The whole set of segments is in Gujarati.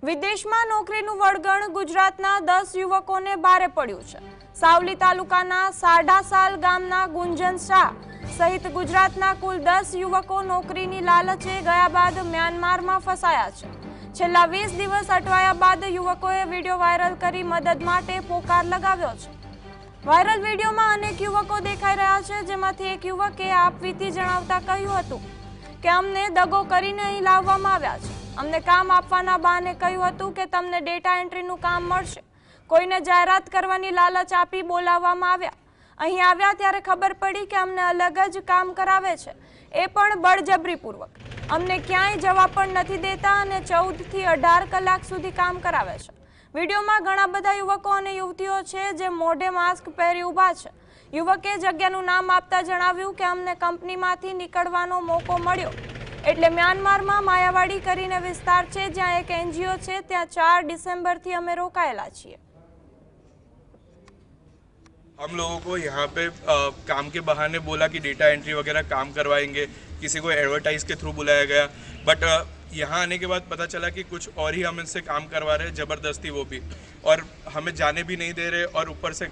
વિદેશમાં નોકરીનું વળગણ ગુજરાતના 10 યુવકોને ભારે પડ્યું છે। સાવલી તાલુકાના સાઢાસાલ ગામના ગુંજન શાહ સહિત ગુજરાતના કુલ 10 યુવકો નોકરીની લાલચે ગયા બાદ મ્યાનમારમાં ફસાયા છે। છેલ્લા 20 દિવસ અટવાયા બાદ યુવકોએ વિડીયો વાયરલ કરી મદદ માટે પોકાર લગાવ્યો છે। વાયરલ વિડીયોમાં અનેક યુવકો દેખાઈ રહ્યા છે, જેમાંથી એક યુવકે આપવીતી જણાવતા કહ્યું હતું કે અમને દગો કરીને અહીં લાવવામાં આવ્યા છે। અમને કામ આપવાના બહાને કહ્યું હતું કે તમને ડેટા એન્ટ્રીનું કામ મળશે। કોઈને જાહેરાત કરવાની લાલચ આપી બોલાવવામાં આવ્યા। અહીં આવ્યા ત્યારે ખબર પડી કે અમને અલગ જ કામ કરાવે છે, એ પણ બળજબરીપૂર્વક। અમને ક્યાંય જવા પણ નથી દેતા અને 14 થી 18 કલાક સુધી કામ કરાવે છે। વિડીયોમાં ઘણા બધા યુવકો અને યુવતીઓ છે જે મોઢે માસ્ક પહેરી ઊભા છે। યુવકે જગ્યાનું નામ આપતા જણાવ્યું કે અમને કંપનીમાંથી નીકળવાનો મોકો મળ્યો એટલે મ્યાનમારમાં માયાવાડી કરીને વિસ્તાર છે જ્યાં એક એનજીઓ છે, ત્યાં 4 ડિસેમ્બરથી અમે રોકાયેલા છીએ। हम लोगों को यहाँ पे काम के बहाने बोला कि डेटा एंट्री वगैरह काम करवाएंगे, किसी को एडवर्टाइज के थ्रू बुलाया गया, बट यहाँ आने के बाद पता चला कि कुछ और ही हम इनसे काम करवा रहे हैं, ज़बरदस्ती वो भी, और हमें जाने भी नहीं दे रहे और ऊपर से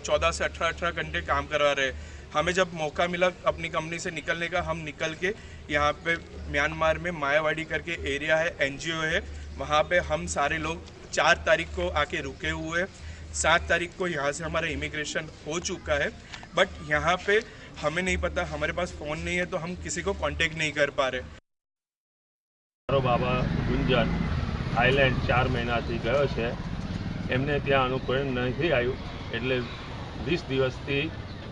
14 से 18 घंटे काम करवा रहे हैं। हमें जब मौका मिला अपनी कंपनी से निकलने का, हम निकल के यहाँ पे म्यांमार में मायावाड़ी करके एरिया है, एनजीओ है, वहाँ पे हम सारे लोग 4 तारीख को आके रुके हुए हैं। 7 तारीख को यहाँ से हमारा इमिग्रेशन हो चुका है, बट यहाँ पे हमें नहीं पता, हमारे पास फ़ोन नहीं है तो हम किसी को कांटेक्ट नहीं कर पा रहे। મારો બાબા ગુંજન થાઈલેન્ડ 4 મહિનાથી ગયો છે, એમને ત્યાં અનુકૂળ નથી આવ્યું એટલે 20 દિવસથી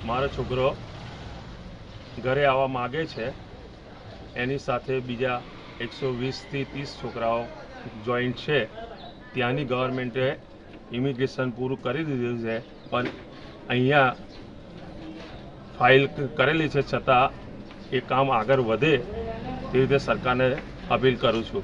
મારો છોકરો ઘરે આવવા માગે છે। એની સાથે બીજા 120થી 30 છોકરાઓ જોઈન્ટ છે। ત્યાંની ગવર્મેન્ટે ઇમિગ્રેશન પૂરું કરી દીધું છે, પણ અહીંયા ફાઇલ કરેલી છે છતાં એ કામ આગળ વધે તે રીતે સરકારને અપીલ કરું છું।